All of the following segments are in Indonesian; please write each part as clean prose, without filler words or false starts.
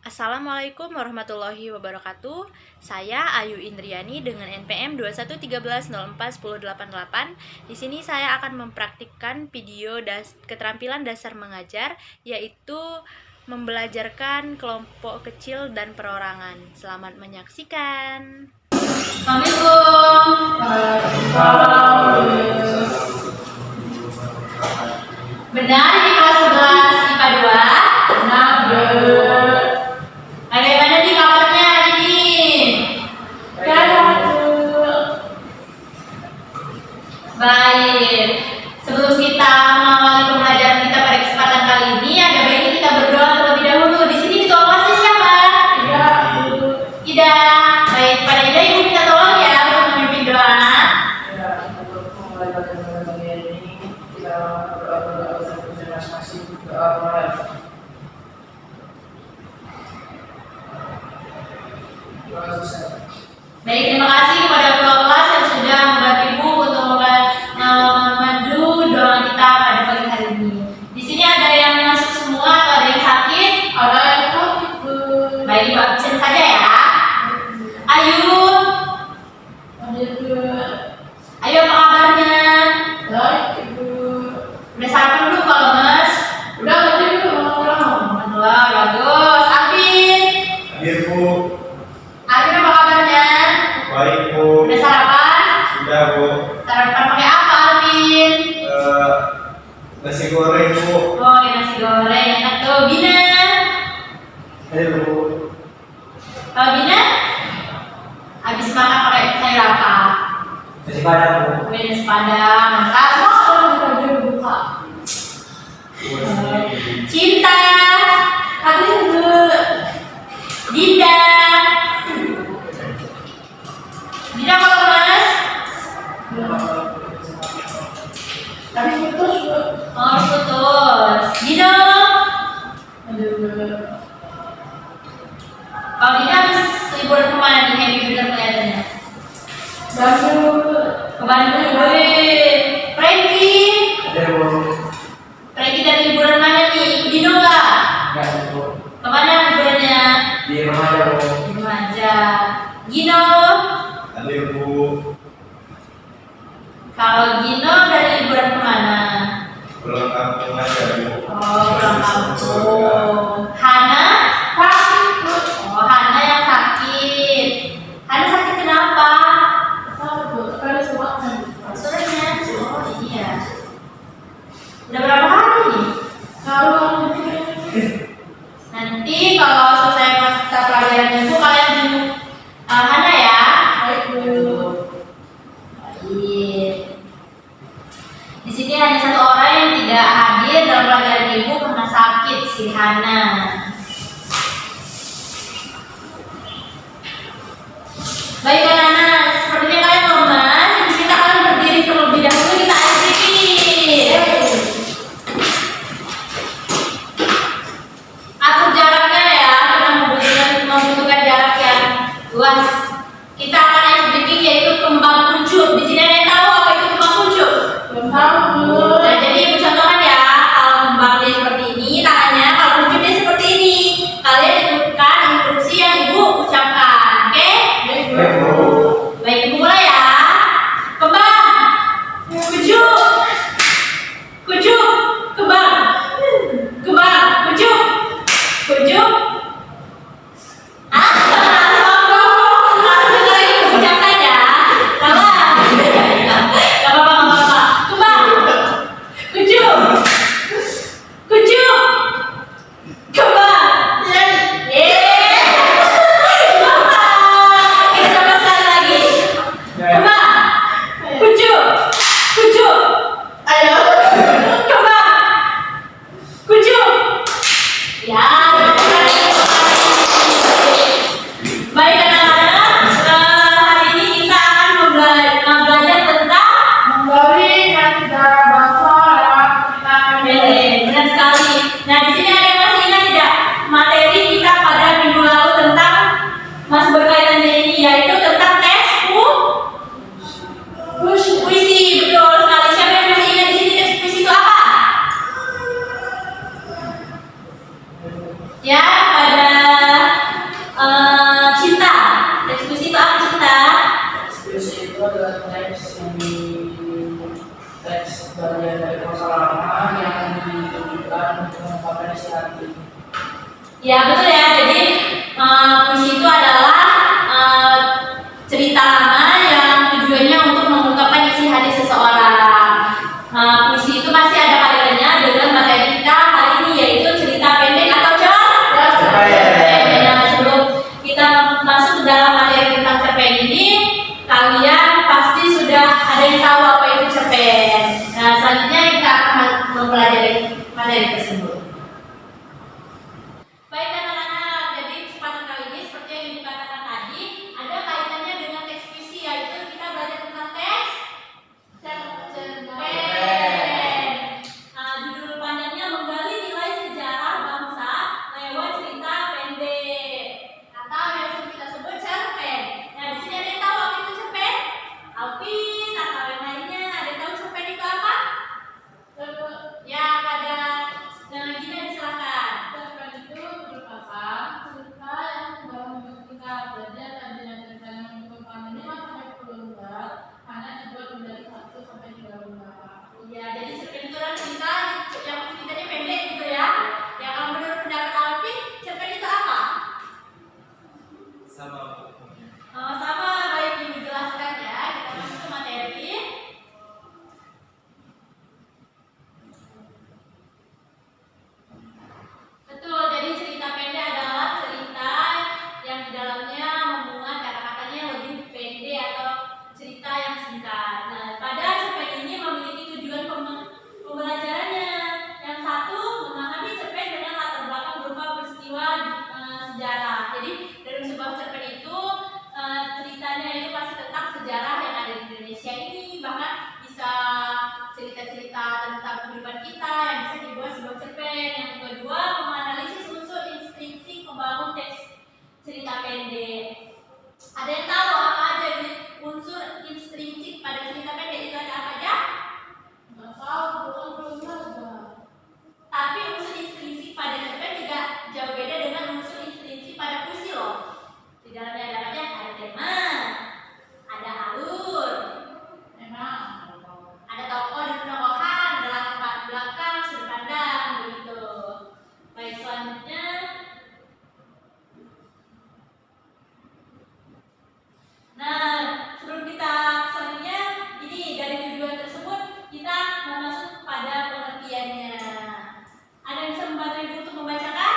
Assalamualaikum warahmatullahi wabarakatuh. Saya Ayu Indriani dengan NPM 2113041088. Di sini saya akan mempraktikkan video keterampilan dasar mengajar, yaitu membelajarkan kelompok kecil dan perorangan. Selamat menyaksikan. Assalamualaikum. Benar di kelas 11 IPA 2? Benar, Bu. Bagaimana nih kabarnya hari ini? Sehat, Bu. Baik. Sebelum kita mengawali pembelajaran kita pada kesempatan kali ini, ada baiknya kita berdoa terlebih dahulu. Di sini ketua kelasnya siapa? Iya, Bu. Ida. Baik, pada Ida ibu minta tolong ya untuk memimpin doa. Ya, untuk memulai pembelajaran ini kita berdoa terima kasih doa mulai. Baik, terima kasih kepada ketua kelas yang sudah membantu ibu untuk memandu doa kita pada pagi hari ini. Di sini ada yang masuk semua atau ada yang sakit? Ada yang sakit, Bu. Baik, ibu absen saja ya. Ayu, Bu. ayo apa kabarnya? Baik, Bu. Udah sarapan belum kalau mas? Udah tadi, Bu. Alhamdulillah, bagus. Alvin, Hadir, Bu. Alvin apa kabarnya? Baik, Bu. Udah sarapan? Sudah, Bu. Sarapan pakai apa Alvin? Nasi goreng, Bu. Oh, ya nasi goreng, enak tuh. Bina, Hadir, Bu. kalau Bina? Habis makan pakai sayur apa? Nasi padang, Bu. Kue nasi padang, mantap. Kalau kita dulu buka. Cinta, Hadir, Bu. Dinda. Dinda kalau mas? Tapi putus, Bu. Oh, putus. Dino, Hadir, Bu. kalau Dinda habis liburan kemana nih? Happy bener kelihatannya. Bandung, Bu. Ke Bandung, boleh. Franky, Hadir, Bu. Franky dari liburan mana nih? Ikut Dino nggak? Enggak, Bu. Kemana liburannya? Di rumah aja, Bu. Di rumah aja. Gino, Hadir, Bu. kalau Gino dari liburan kemana? Pulang kampung aja, Bu. Oh, pulang kampung. Hana? Sakit, Bu. Oh, Hana yang sakit. Hana sakit kenapa? Tahu, Bu. Sekali sewaktu. Maksudnya? Oh iya. Udah berapa hari nih? Tahu, Bu. Nanti kalau selesai mata pelajaran ibu kalian jemput Hana ya. Baik, Bu. Baik. Di sini hanya satu orang yang tidak hadir dalam pelajaran ibu karena sakit, si Hana. Baik anak-anak, sepertinya kalian lemas. Jadi kita akan berdiri terlebih dahulu, kita aktifin. Atur jaraknya ya, kita membutuhkan jarak yang luas. Kita akan ice breaking yaitu kembang kuncup. Di sini ada yang tahu apa itu kembang kuncup? Belum tahu, Bu. Nah, jadi ibu contohkan ya, kalau kembang dia seperti ini, tangannya, kalau kuncup dia seperti ini. Kalian ikutkan instruksi yang ibu ucapkan, oke? Baik, Bu. Baik, Bu. Baik, ibu mulai ya. Kembang, kuncup, kuncup, kembang, kembang, kuncup, kuncup. Ah, Ya betul ya. Jadi puisi itu adalah cerita lama yang tujuannya untuk mengungkapkan isi hati seseorang. Puisi itu masih ada kaitannya dengan materi kita hari ini, yaitu cerita pendek atau cerpen. Nah, sebelum kita masuk ke dalam materi tentang cerpen ini, kalian pasti sudah ada yang tahu apa itu cerpen. Nah, selanjutnya kita akan mempelajari materi tersebut. Baik anak-anak, jadi kesempatan kali ini seperti yang dikatakan tadi, ada kaitannya dengan teks puisi, yaitu kita belajar tentang teks cerpen. Judul panjangnya menggali nilai sejarah bangsa lewat cerita pendek, atau yang sering kita sebut cerpen. Nah, di sini ada yang tahu apa itu cerpen? Alvin atau yang lainnya ada yang tahu cerpen itu apa? Ya, pada Gina silakan. Cerpen itu merupakan cerita yang membangun kita belajar dan ceritanya mengumpulkan 5-10 lembar, hanya dibuat menjadi 1-3 lembar. Ya, jadi cerpen itu adalah cerita yang ceritanya pendek gitu ya. Ya, kalau menurut pendapat Alvin, cerpen itu apa? Sama. Sama, baik Ibu jelaskan ya. Kita masuk ke materi. Betul, jadi cerita pendek adalah cerita yang di dalamnya memuat kata-katanya yang lebih pendek atau cerita yang singkat. Nah, pada cerpen ini memiliki tujuan pembelajarannya. Yang satu, memahami cerpen dengan latar belakang berupa peristiwa sejarah. Jadi dalam sebuah cerpen itu ceritanya itu pasti tentang sejarah yang ada di Indonesia ini, bahkan bisa cerita-cerita tentang kehidupan kita yang bisa dibuat sebuah cerpen. Yang kedua, menganalisis unsur intrinsik pembangun teks cerita pendek. Ada yang tahu apa aja nih unsur intrinsik pada cerita pendek itu ada apa aja? Nggak tahu, bukan belum ada. Tapi unsur intrinsik pada cerpen tidak jauh beda dengan unsur intrinsik pada puisi loh. Di dalamnya ada apa aja? Ada tema, ada alur, Memang ada tokoh dan tokohan, ada latar belakang, sudut pandang, begitu. Baik, selanjutnya. Nah, sebelum kita selanjutnya, ini dari tujuan tersebut kita mau masuk pada pengertiannya. Ada yang bisa membantu Ibu untuk membacakan?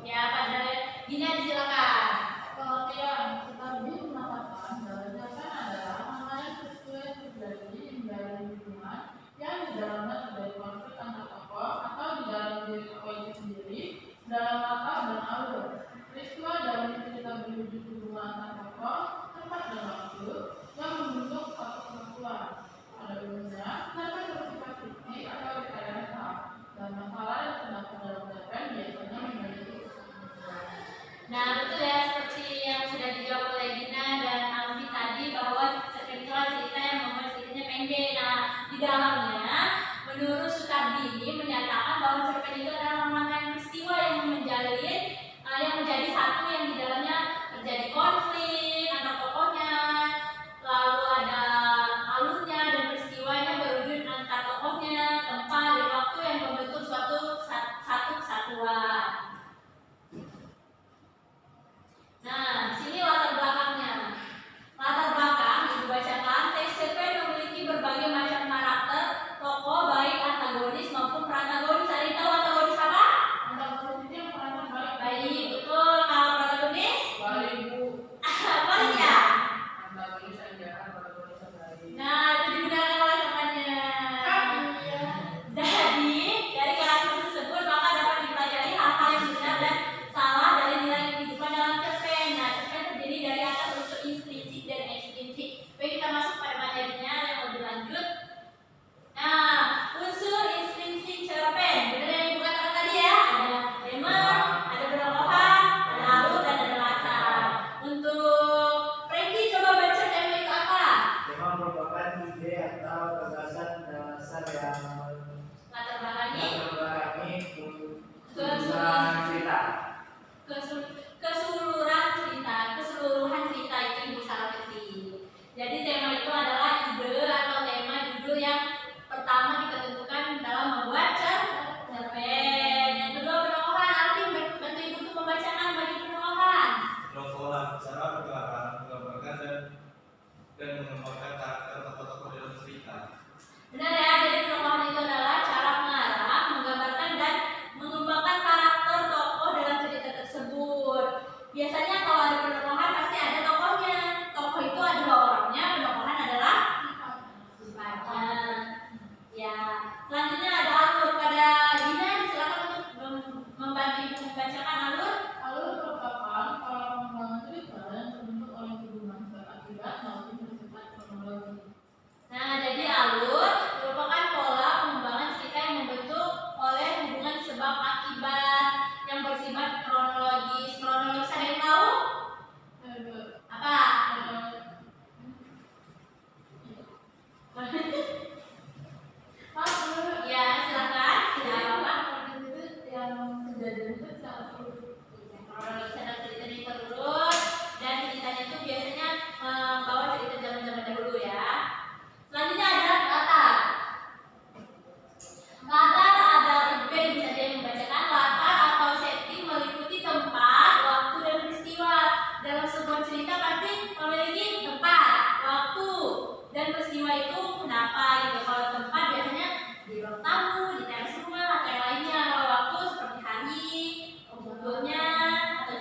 Ya, pada Gina silakan. pengertian kita lebih mengatakan bahwa cerpen adalah rangkaian peristiwa yang terjadi menjadi hubungan yang di dalamnya terjadi konflik antar tokoh atau di dalam diri tokoh itu sendiri dalam latar dan alur. Peristiwa dalam cerita berwujud hubungan antar tokoh, tempat dan waktu yang membentuk satu kesatuan. Pada umumnya, cerpen bersifat fiktif atau rekayasa dan masalah yang terdapat dalam cerpen biasanya memiliki kesimpulan. Nah, betul ya, seperti yang sudah dijawab oleh Gina dan Alfi tadi, bahwa cerpen itu adalah cerita yang membuat ceritanya pendek. Nah, di dalamnya menurut Sutardi menyatakan bahwa cerpen itu adalah rangkaian peristiwa yang menjadi satu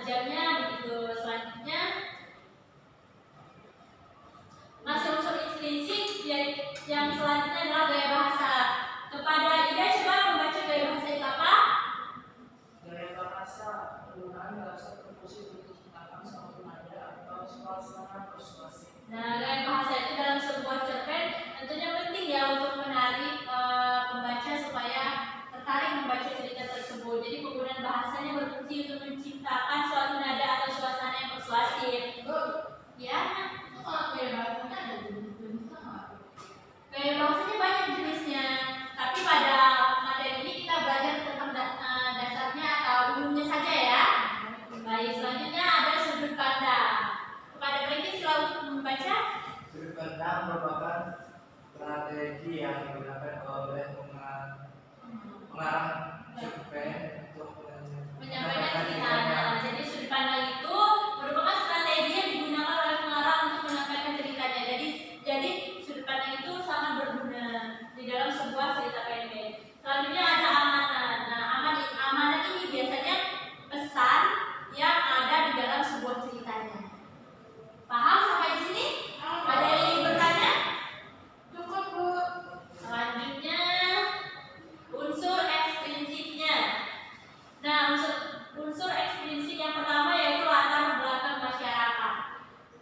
jamnya begitu. Selanjutnya masih unsur intrinsik yang selanjutnya adalah gaya bahasa. Kepada Ida coba membaca gaya bahasa itu apa? Gaya bahasa penggunaan bahasa terpuji untuk menciptakan suatu nada atau suasana persuasif. Nah, gaya bahasa itu dalam sebuah cerpen tentunya penting ya untuk menarik pembaca supaya tertarik membaca cerita tersebut. Jadi penggunaan bahasanya berfungsi untuk menciptakan suatu nada atau suasana yang persuasif. Ya, Itu kalau gaya bahasanya ada jenis-jenisnya nggak? gaya bahasanya banyak jenisnya. Tapi pada materi ini kita belajar tentang dasarnya atau umumnya saja ya. Baik, selanjutnya ada sudut pandang. Kepada Frankie silakan untuk membaca. Sudut pandang merupakan strategi yang digunakan oleh pengarang cerpen untuk Menyampaikan ceritanya. Jadi sudut pandang itu merupakan strategi yang digunakan oleh pengarang untuk menyampaikan ceritanya. Jadi sudut pandang itu sangat berguna di dalam sebuah cerita pendek. Selanjutnya ada amanat. Nah, amanat ini biasanya pesan yang ada di dalam sebuah ceritanya. Paham sampai di sini? Ada yang ingin bertanya? Cukup, Bu. Selanjutnya unsur ekstrinsiknya. Nah, unsur ekstrinsik yang pertama yaitu latar belakang masyarakat.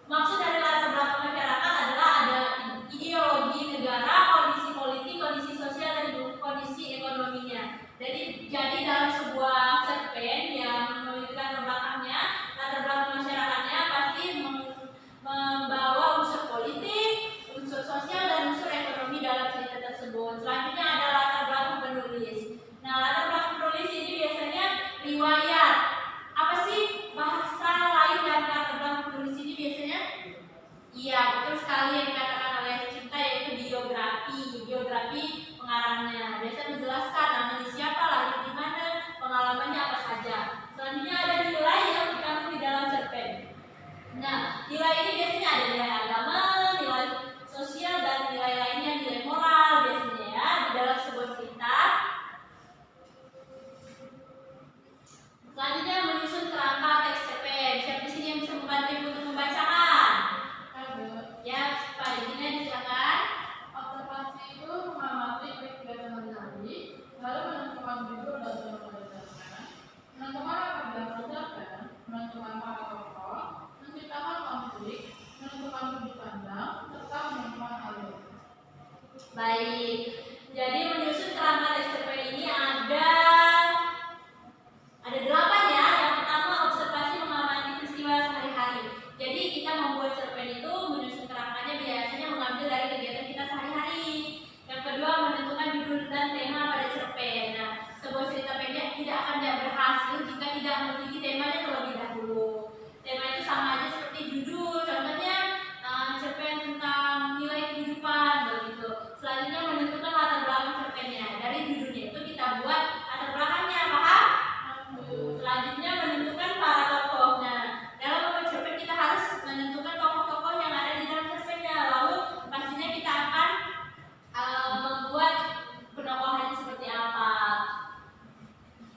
Maksud dari latar belakang masyarakat adalah ada ideologi negara, kondisi politik, kondisi sosial, dan kondisi ekonominya. Jadi dalam sebuah cerpen yang memiliki latar belakangnya, latar belakang masyarakatnya pasti membawa unsur politik, unsur sosial, dan unsur ekonomi dalam cerita tersebut. Selanjutnya ada latar belakang penulis. Nah, latar belakang penulis ini biasanya riwayat. Apa sih bahasa lain dari latar belakang penulis ini biasanya? Iya, betul sekali yang dikatakan oleh Cinta, yaitu biografi pengarangnya. Biasanya menjelaskan namanya siapa, lahir di mana, pengalamannya apa saja. Selanjutnya ada nilai yang dikandung di dalam cerpen. Nah, nilai ini biasanya ada nilai agama, nilai sosial, dan nilai lainnya, nilai moral biasanya ya di dalam sebuah cerita. Selanjutnya menyusun kerangka teks cerpen. Siapa di sini yang bisa membantu Ibu untuk membacakan? Ada. Ya, Pak Regina silakan. Observasi itu mengamati kegiatan sehari-hari, lalu menentukan judul dan tema cerpen, menentukan apa yang cerpen, menentukan para tokoh, menciptakan konflik, menentukan sudut pandang, serta menentukan alur. Baik. Jadi menyusun kerangka teks cerpen ini ada 8 ya. Yang pertama observasi mengamati peristiwa sehari-hari. Jadi kita membuat cerpen itu menyusun kerangkanya biasanya mengambil dari kegiatan kita sehari-hari. Yang kedua menentukan judul dan tema pada cerpen. Nah, sebuah cerita pendek tidak akan berhasil jika tidak memiliki temanya terlebih dahulu. Tema itu sama aja seperti judul. Contohnya cerpen tentang nilai kehidupan begitu. Selanjutnya menentukan latar belakang cerpennya. Dari judulnya itu kita buat latar belakangnya, paham? Selanjutnya menentukan para tokoh. Nah, dalam membuat cerpen kita harus menentukan tokoh-tokoh yang ada di dalam cerpennya. Lalu pastinya kita akan membuat penokohannya seperti apa.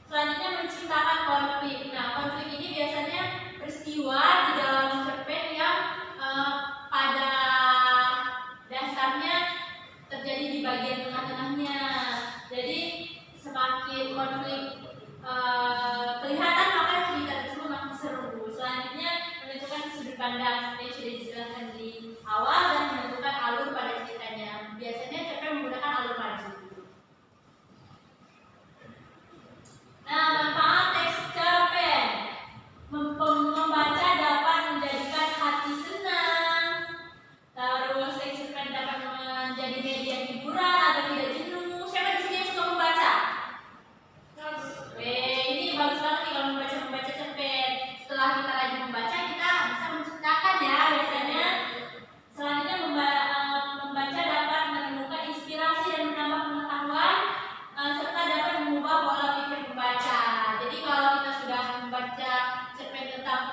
Selanjutnya menciptakan konflik. Nah, konflik ini biasanya peristiwa di dalam cerpen yang pada dasarnya terjadi di bagian tengah-tengahnya. Jadi semakin konflik kelihatan maka cerita tersebut makin seru. Selanjutnya menentukan sudut pandang seperti yang sudah dijelaskan di awal dan menentukan alur pada ceritanya. Biasanya cerpen menggunakan alur maju. Nah, manfaat teks cerpen. Membaca dapat menjadikan hati senang. Terus teks cerpen dapat menjadi media hiburan agar tidak jenuh. Siapa di sini yang suka membaca? Ini bagus banget nih kalau membaca cerpen. Setelah kita rajin membaca, kita bisa menciptakan ya biasanya. Selanjutnya membaca dapat menemukan inspirasi dan menambah pengetahuan serta dapat mengubah pola pikir pembaca. Jadi kalau kita sudah membaca cerpen tentang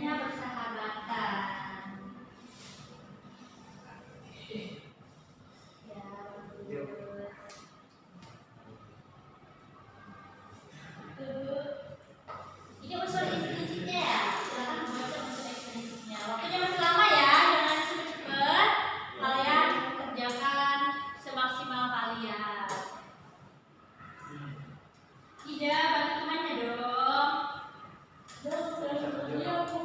indahnya persahabatan. Ya, betul. Ini unsur eksplisitnya ya. Silakan membaca unsur eksplisitnya. Waktunya masih lama ya, jangan cepet-cepet. Kalian kerjakan semaksimal kalian. Tidak, bantu temannya dong. Dan saya aku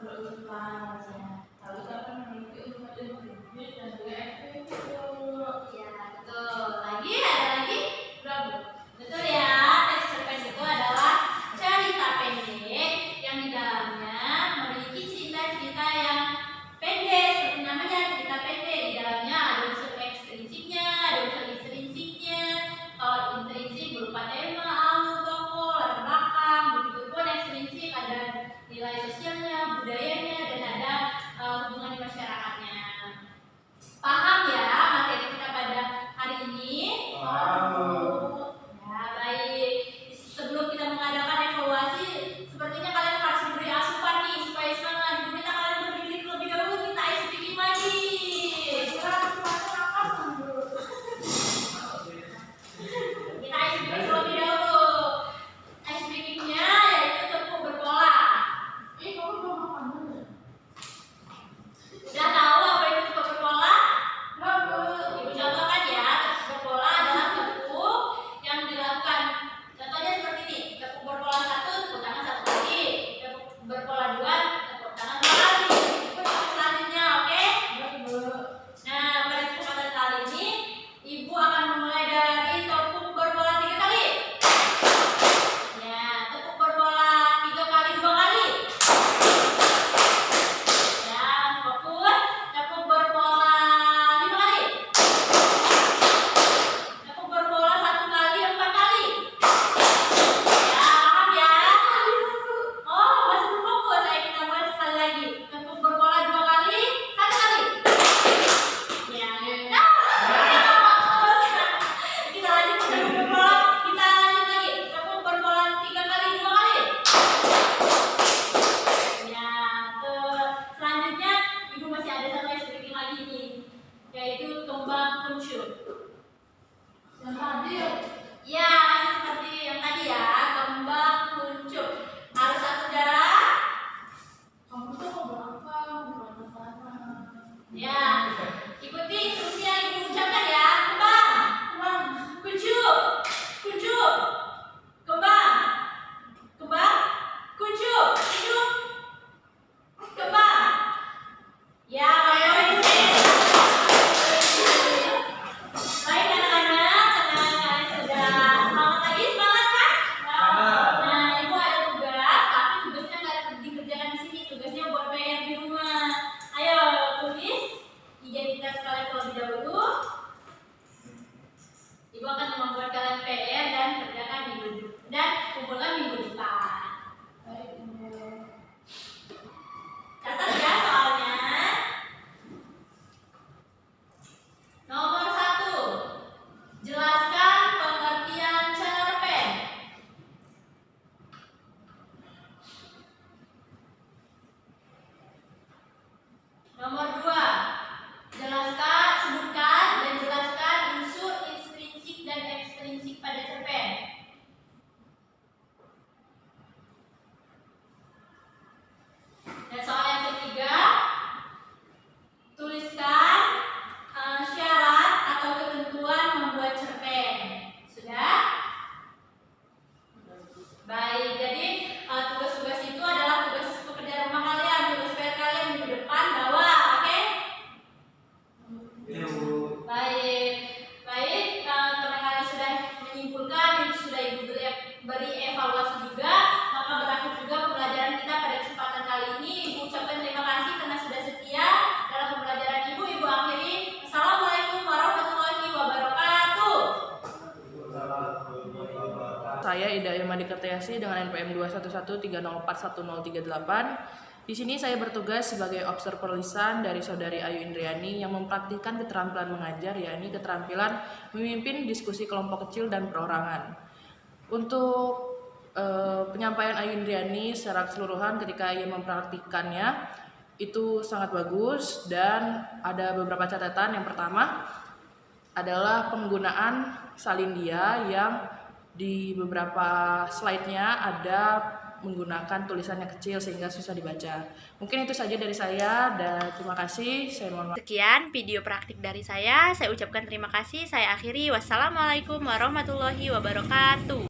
berusaha. Harus dapat memiliki usaha yang kritis dan juga efektif. Ya, betul. Lagi ada lagi? Berapa? Betul ya, teks cerpen itu adalah cerita pendek yang di dalamnya memiliki cerita-cerita yang pendek, seperti namanya cerita pendek. Di dalamnya ada unsur ekstrinsiknya, ada unsur intrinsiknya. Kalau intrinsik berupa tema, alur, tokoh, latar belakang. Begitupun ekstrinsik ada nilai sosialnya, budayanya, dan ada hubungan di masyarakatnya. Paham ya materi kita pada hari ini? Ya, baik. Sebelum kita mengadakan evaluasi, sepertinya kalian harus diberi asupan nih supaya semangat. Ibu minta kalian berdiri terlebih dahulu, kita ice breaking lagi. Kita ice breaking terlebih dahulu. Ice breakingnya yaitu tepuk berpola. Kamu belum makan dulu. Udah tahu apa itu tepuk berpola? Belum. Ibu contohkan ya, tepuk berpola adalah tepuk yang dilakukan. Contohnya seperti ini, tepuk berpola 1, tepuk tangan 1 kali. Tepuk berpola 2, tepuk tangan 2 kali. Ikut sampai selanjutnya, oke? Nah, pada kesempatan kali ini, Ibu akan memulai dari tepuk berpola 3 kali. Ya, tepuk berpola 3 kali 2 kali. Ya, fokus. Tepuk berpola 5 kali. Tepuk berpola 1 kali 4 kali. Ya, paham ya? Oh, masih belum fokus. Ayo kita mulai sekali lagi. Tepuk berpola 2 kali, 1 kali. Ya, fokus. Kita lanjut ke tepuk berpola. Kita lanjut lagi. Tepuk berpola 3 kali 2 kali. Ya, selanjutnya Ibu masih ada satu ice breaking lagi nih, yaitu kembang kuncup. Yang tadi ya. Ya, masih seperti yang tadi ya, kembang kuncup. Harus satu jarak. Kamu tuh mau belakang, bukan kanan. Ya, ikuti instruksi yang Ibu ucapkan ya. Kembang, Kurang. kuncup, kuncup, kembang, kembang, kuncup, kuncup, kembang. Ya, baik. Baik anak-anak, karena kalian sudah semangat lagi, semangat kan? Nah, Ibu ada tugas, tapi tugasnya nggak dikerjakan di sini, tugasnya buat PR di rumah. Ayo tulis identitas kalian terlebih dahulu. Ibu akan membuat kalian PR dan kerjakan kumpulkan minggu depan. Baik, Ibu. Catat ya soalnya. Nomor 1, jelaskan pengertian cerpen. Nomor 2, sebutkan dan jelaskan unsur intrinsik dan ekstrinsik pada cerpen. Dan soal yang ketiga, tuliskan syarat atau ketentuan membuat cerpen. Sudah? Baik, jadi tugas-tugas itu adalah tugas pekerjaan rumah kalian, tugas PR kalian minggu depan bawa, oke? Baik, baik. Karena kalian sudah menyimpulkan dan sudah Ibu beri evaluasi juga, maka berakhir juga pembelajaran kita pada kesempatan kali ini. Ibu ucapkan terima kasih karena sudah setia dalam pembelajaran Ibu. Ibu akhiri. Assalamualaikum warahmatullahi wabarakatuh. Saya Ida Irma Diketiasi dengan NPM 211304138. Di sini saya bertugas sebagai observer lisan dari Saudari Ayu Indriani yang mempraktikkan keterampilan mengajar, yakni keterampilan memimpin diskusi kelompok kecil dan perorangan. Untuk penyampaian Ayu Indriani secara keseluruhan ketika ia mempraktikkannya itu sangat bagus dan ada beberapa catatan. Yang pertama adalah penggunaan salindia yang di beberapa slide-nya ada menggunakan tulisannya kecil sehingga susah dibaca. Mungkin itu saja dari saya dan terima kasih. Saya mohon maaf. Sekian video praktik dari saya ucapkan terima kasih. Saya akhiri. Wassalamualaikum warahmatullahi wabarakatuh.